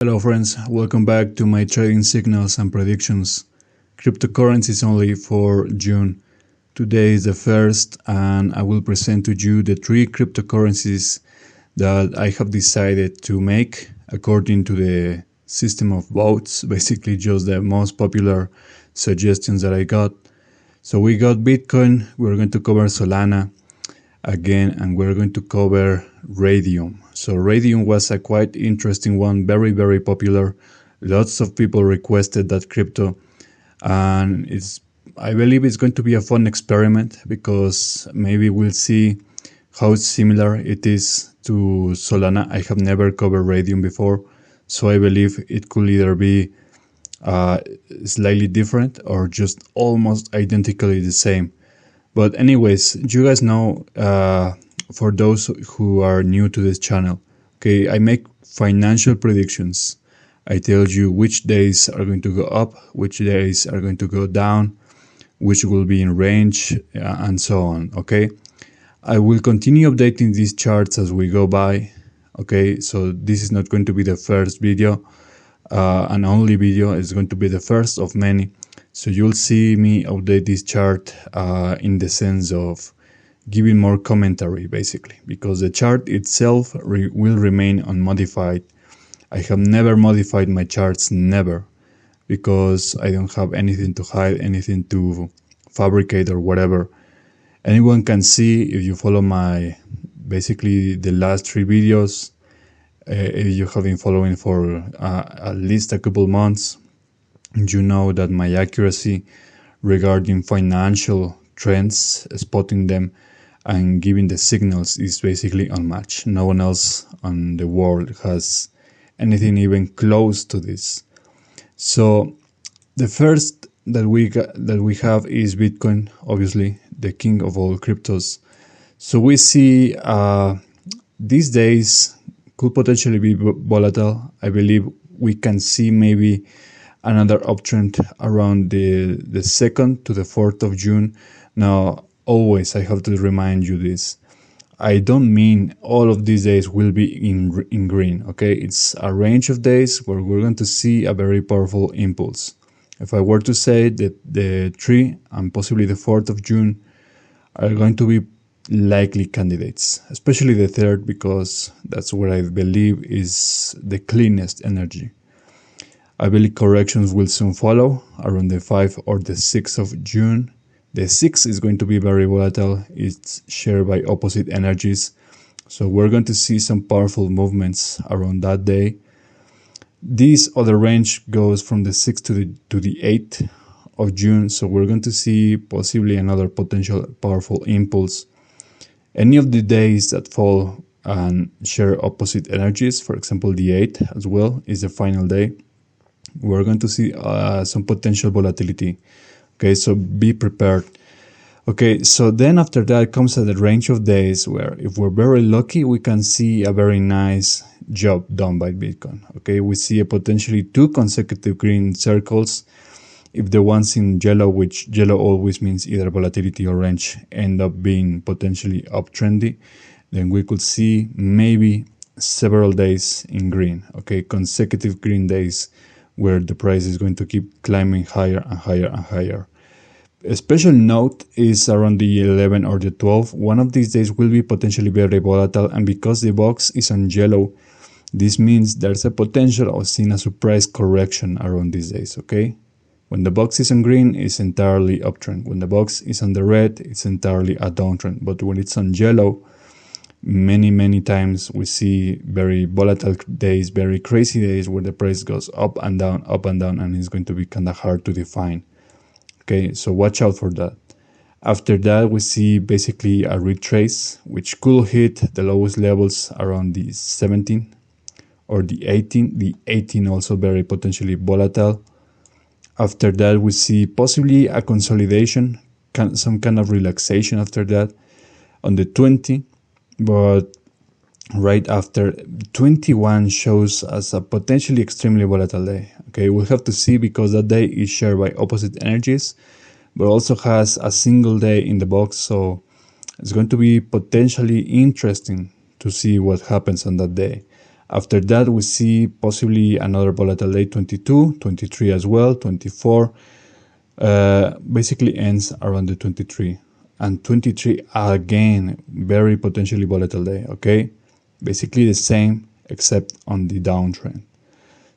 Hello friends, welcome back to my trading signals and predictions. Cryptocurrencies only for June. Today is the 1st and I will present to you the 3 cryptocurrencies that I have decided to make according to the system of votes, basically just the most popular suggestions that I got. So we got Bitcoin, we're going to cover Solana again, and we're going to cover Radium. So Radium was a quite interesting one, very popular. Lots of people requested that crypto, and I believe it's going to be a fun experiment because maybe we'll see how similar it is to Solana. I have never covered Radium before, so I believe it could either be slightly different or just almost identically the same. But anyways, you guys know, for those who are new to this channel, okay, I make financial predictions. I tell you which days are going to go up, which days are going to go down, which will be in range, and so on, okay? I will continue updating these charts as we go by, okay? So this is not going to be the first video, and only video. It's going to be the first of many. So you'll see me update this chart in the sense of giving more commentary, basically, because the chart itself will remain unmodified. I have never modified my charts, never, because I don't have anything to hide, anything to fabricate or whatever. Anyone can see if you follow basically the last 3 videos, if you have been following for at least a couple months, you know that my accuracy regarding financial trends, spotting them and giving the signals, is basically unmatched. No one else on the world has anything even close to this. So the first that we have is Bitcoin, obviously the king of all cryptos. So we see these days could potentially be volatile. I believe we can see maybe another uptrend around the 2nd to the 4th of June. Now, always I have to remind you this. I don't mean all of these days will be in green, okay? It's a range of days where we're going to see a very powerful impulse. If I were to say that the 3 and possibly the 4th of June are going to be likely candidates, especially the 3rd, because that's where I believe is the cleanest energy. I believe corrections will soon follow around the 5th or the 6th of June. The 6th is going to be very volatile. It's shared by opposite energies. So we're going to see some powerful movements around that day. This other range goes from the 6th to the 8th of June. So we're going to see possibly another potential powerful impulse. Any of the days that fall and share opposite energies, for example, the 8th as well, is the final day. We're going to see some potential volatility. Okay, so be prepared. Okay, so then after that comes a range of days where, if we're very lucky, we can see a very nice job done by Bitcoin. Okay, we see a potentially 2 consecutive green circles. If the ones in yellow, which yellow always means either volatility or range, end up being potentially uptrendy, then we could see maybe several days in green. Okay, consecutive green days, where the price is going to keep climbing higher and higher and higher. A special note is around the 11 or the 12. One of these days will be potentially very volatile, and because the box is on yellow, this means there's a potential of seeing a surprise correction around these days, okay? When the box is on green, it's entirely uptrend. When the box is on the red, it's entirely a downtrend. But when it's on yellow, many times we see very volatile days, very crazy days where the price goes up and down, and it's going to be kind of hard to define. Okay, so watch out for that. After that, we see basically a retrace, which could hit the lowest levels around the 17 or the 18. The 18 also very potentially volatile. After that, we see possibly a consolidation, some kind of relaxation after that on the 20. But right after 21 shows as a potentially extremely volatile day. Okay, we'll have to see, because that day is shared by opposite energies, but also has a single day in the box. So it's going to be potentially interesting to see what happens on that day. After that, we see possibly another volatile day, 22, 23 as well, 24. Basically ends around the 23. And 23 again, very potentially volatile day, okay? Basically the same except on the downtrend.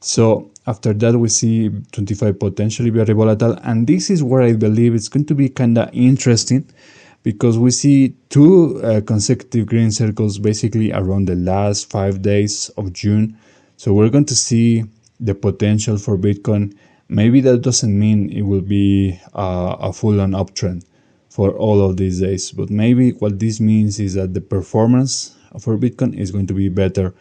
So after that, we see 25 potentially very volatile. And this is where I believe it's going to be kind of interesting, because we see two consecutive green circles basically around the last 5 days of June. So we're going to see the potential for Bitcoin. Maybe that doesn't mean it will be a full-on uptrend for all of these days, but maybe what this means is that the performance for Bitcoin is going to be better.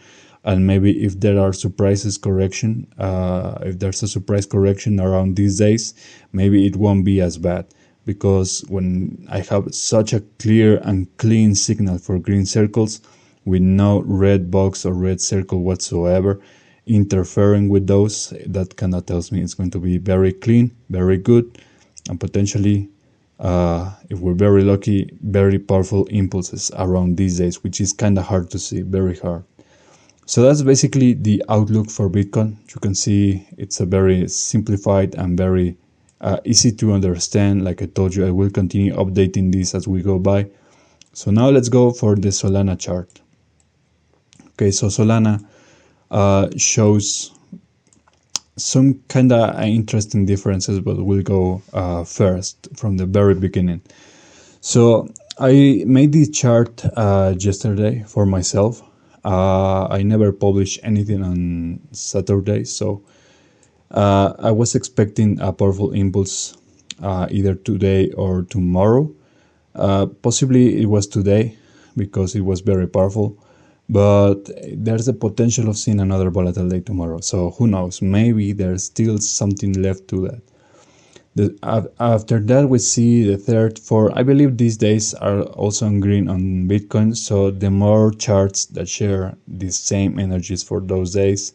And maybe if there are surprises correction, if there's a surprise correction around these days, maybe it won't be as bad. Because when I have such a clear and clean signal for green circles with no red box or red circle whatsoever interfering with those, that kind of tells me it's going to be very clean, very good, and potentially, if we're very lucky, very powerful impulses around these days, which is kind of hard to see, very hard. So that's basically the outlook for Bitcoin. You can see it's a very simplified and very easy to understand. Like I told you, I will continue updating this as we go by. So now let's go for the Solana chart. Okay, so Solana shows some kind of interesting differences, but we'll go first from the very beginning. So I made this chart yesterday for myself. I never published anything on Saturday, so I was expecting a powerful impulse either today or tomorrow. Possibly it was today because it was very powerful, but there's a potential of seeing another volatile day tomorrow. So who knows? Maybe there's still something left to that. After that, we see the third, fourth. I believe these days are also on green on Bitcoin. So the more charts that share the same energies for those days,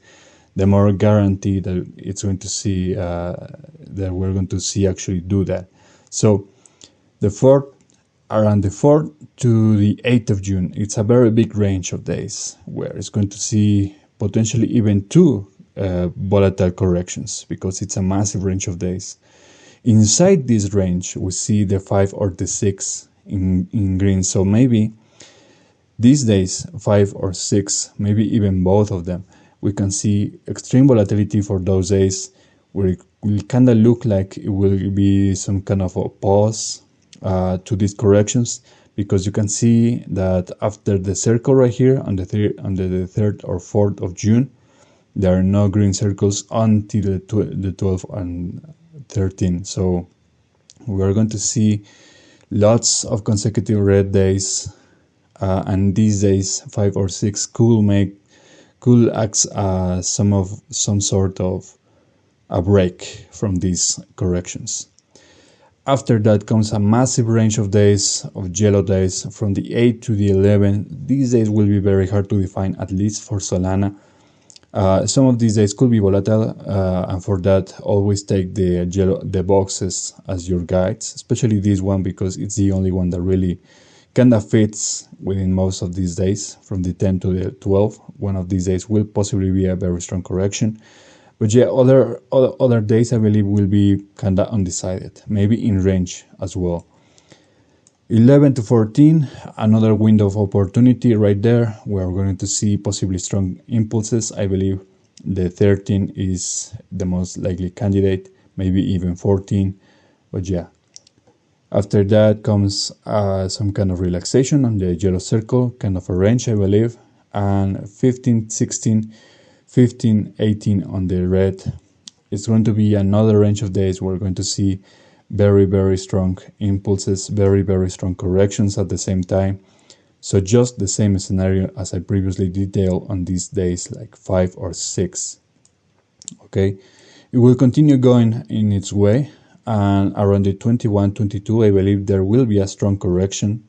the more guarantee that it's going to see that we're going to see actually do that. So the fourth, around the 4th to the 8th of June, it's a very big range of days where it's going to see potentially even two volatile corrections, because it's a massive range of days. Inside this range, we see the 5 or the 6 in green. So maybe these days, 5 or 6, maybe even both of them, we can see extreme volatility for those days, where it will kind of look like it will be some kind of a pause to these corrections, because you can see that after the circle right here on the 3rd or 4th of June, there are no green circles until the 12th and 13th. So we are going to see lots of consecutive red days, and these days 5 or 6 could act some sort of a break from these corrections. After that comes a massive range of days, of yellow days, from the 8th to the 11th. These days will be very hard to define, at least for Solana. Some of these days could be volatile, and for that, always take the boxes as your guides, especially this one, because it's the only one that really kind of fits within most of these days. From the 10th to the 12th, one of these days will possibly be a very strong correction. But yeah, other days I believe will be kind of undecided, maybe in range as well. 11 to 14, another window of opportunity right there. We're going to see possibly strong impulses. I believe the 13 is the most likely candidate, maybe even 14. But yeah, after that comes some kind of relaxation on the yellow circle, kind of a range, I believe. And 15, 16, 15, 18 on the red. It's going to be another range of days. We're going to see very, very strong impulses, very, very strong corrections at the same time. So just the same scenario as I previously detailed on these days, like 5 or 6. Okay, it will continue going in its way, and around the 21, 22, I believe there will be a strong correction.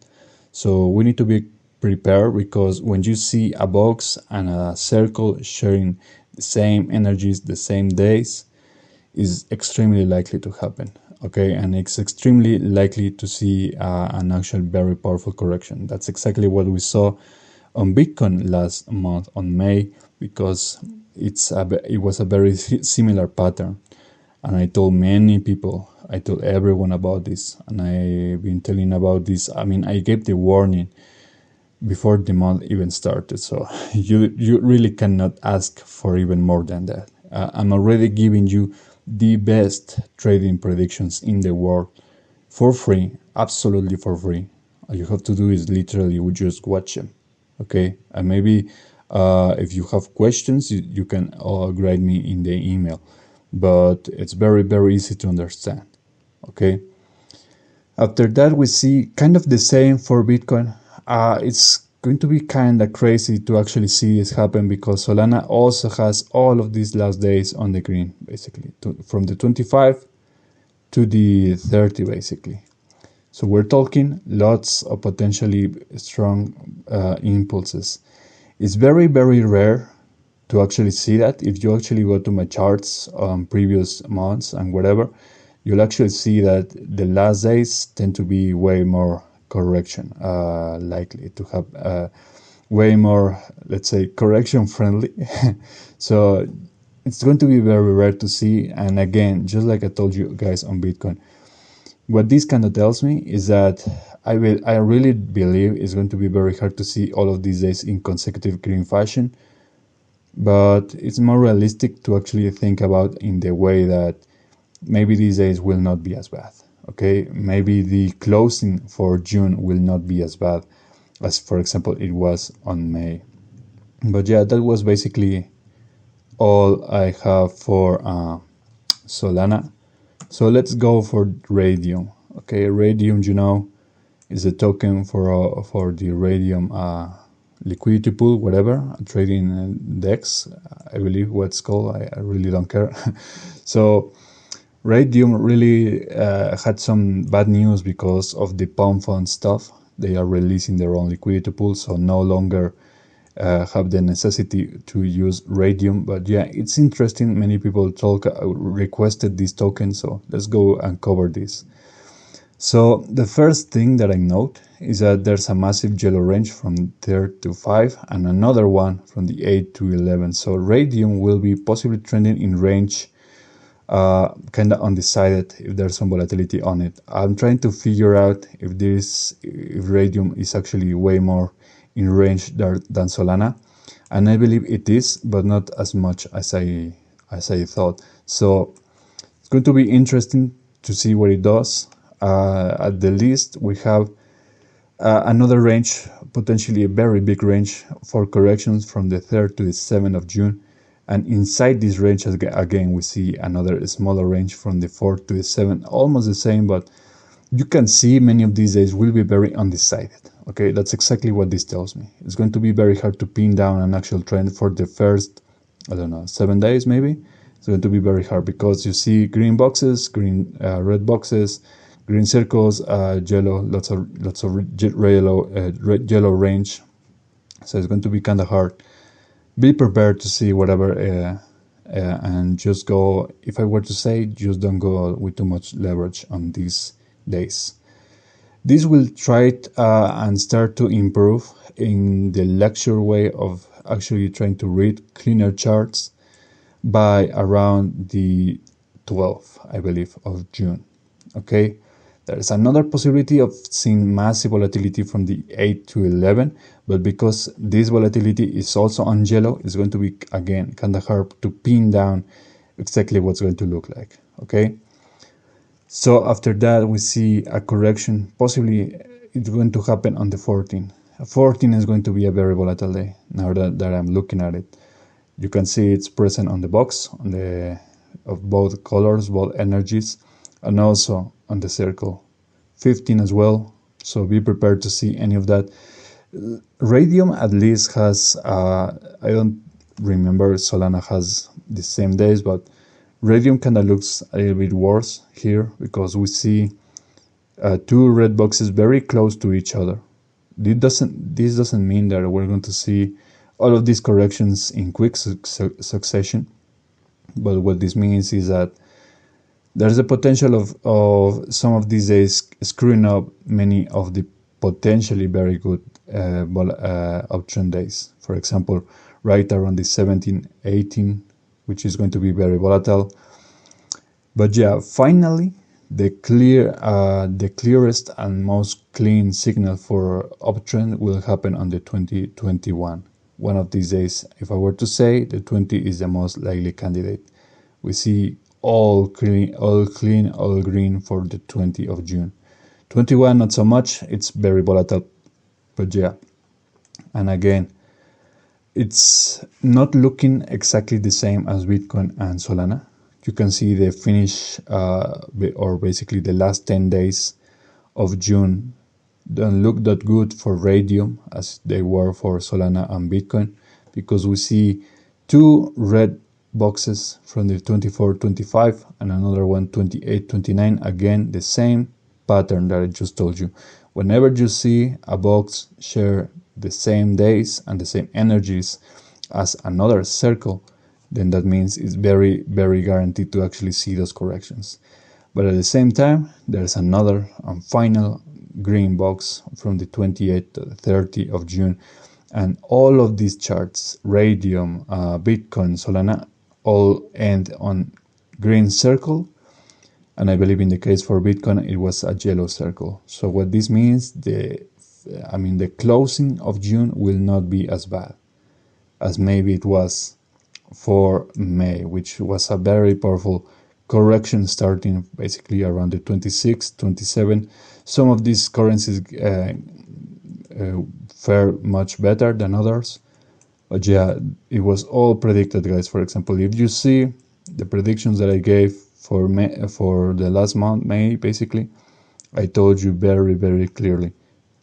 So we need to be prepared, because when you see a box and a circle sharing the same energies, the same days, is extremely likely to happen. Okay, and it's extremely likely to see an actual very powerful correction. That's exactly what we saw on Bitcoin last month on May. because it was a very similar pattern. And I told many people, I told everyone about this, and I've been telling about this. I mean, I gave the warning before the month even started, so you really cannot ask for even more than that. I'm already giving you the best trading predictions in the world for free, absolutely for free. All you have to do is literally just watch them, okay? And maybe if you have questions, you can write me in the email, but it's very, very easy to understand, okay? After that, we see kind of the same for Bitcoin. It's going to be kind of crazy to actually see this happen because Solana also has all of these last days on the green, basically, from the 25 to the 30, basically. So we're talking lots of potentially strong impulses. It's very, very rare to actually see that. If you actually go to my charts on previous months and whatever, you'll actually see that the last days tend to be way more correction, likely to have way more, let's say, correction friendly. So it's going to be very rare to see. And again, just like I told you guys on Bitcoin, what this kind of tells me is that I really believe it's going to be very hard to see all of these days in consecutive green fashion. But it's more realistic to actually think about in the way that maybe these days will not be as bad, okay? Maybe the closing for June will not be as bad as, for example, it was on May. But yeah, that was basically all I have for Solana. So let's go for Radium. Okay, Radium, you know, is a token for the Radium liquidity pool, whatever, trading DEX, I believe what's called. I really don't care. So Radium really had some bad news because of the Pound Fund stuff. They are releasing their own liquidity pool, so no longer have the necessity to use Radium. But yeah, it's interesting. Many people requested this token, so let's go and cover this. So the first thing that I note is that there's a massive yellow range from 3 to 5 and another one from the 8 to 11. So Radium will be possibly trending in range, kind of undecided if there's some volatility on it. I'm trying to figure out if Radium is actually way more in range than Solana, and I believe it is, but not as much as I thought. So it's going to be interesting to see what it does. At the least, we have another range, potentially a very big range for corrections from the 3rd to the 7th of June. And inside this range, again, we see another smaller range from the 4th to the 7th, almost the same, but you can see many of these days will be very undecided. Okay, that's exactly what this tells me. It's going to be very hard to pin down an actual trend for the first, I don't know, 7 days maybe. It's going to be very hard because you see green boxes, red boxes, green circles, yellow, lots of yellow range. So it's going to be kind of hard. Be prepared to see whatever, and just go. If I were to say, just don't go with too much leverage on these days. This will try and start to improve in the lecture way of actually trying to read cleaner charts by around the 12th, I believe, of June. Okay, there is another possibility of seeing massive volatility from the 8 to 11, but because this volatility is also on yellow, it's going to be, again, kind of hard to pin down exactly what's going to look like. Okay, so after that, we see a correction. Possibly it's going to happen on the 14th. 14 is going to be a very volatile day. Now that I'm looking at it, you can see it's present on the box of both colors, both energies, and also on the circle. 15 as well. So be prepared to see any of that. Radium at least has, I don't remember Solana has the same days, but Radium kind of looks a little bit worse here because we see two red boxes very close to each other. This doesn't mean that we're going to see all of these corrections in quick succession, but what this means is that there's a potential of some of these days screwing up many of the potentially very good uptrend days. For example, right around the 17, 18, which is going to be very volatile. But yeah, finally, the clearest and most clean signal for uptrend will happen on the 2021. One of these days, if I were to say, the 20 is the most likely candidate. We see all clean, all green for the 20 of June. 21, not so much. It's very volatile. But yeah, and again, it's not looking exactly the same as Bitcoin and Solana. You can see the finish, or basically the last 10 days of June don't look that good for Radium as they were for Solana and Bitcoin, because we see two red boxes from the 24-25 and another one 28-29. Again, the same pattern that I just told you. Whenever you see a box share the same days and the same energies as another circle, then that means it's very, very guaranteed to actually see those corrections. But at the same time, there's another and final green box from the 28th to the 30th of June. And all of these charts, Radium, Bitcoin, Solana, all end on green circle. And I believe in the case for Bitcoin, it was a yellow circle. So what this means, the closing of June will not be as bad as maybe it was for May, which was a very powerful correction starting basically around the 26, 27. Some of these currencies fare much better than others. But yeah, it was all predicted, guys. For example, if you see the predictions that I gave for May, for the last month, May, basically, I told you very, very clearly.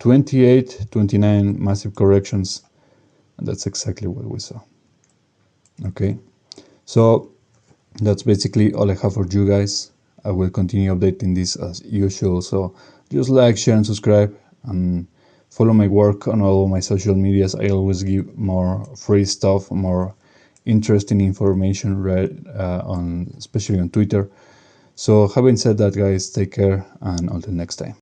28, 29 massive corrections, and that's exactly what we saw. Okay, so that's basically all I have for you guys. I will continue updating this as usual, so just like, share and subscribe, and follow my work on all of my social medias. I always give more free stuff, more interesting information, especially on Twitter. So having said that, guys, take care, and until next time.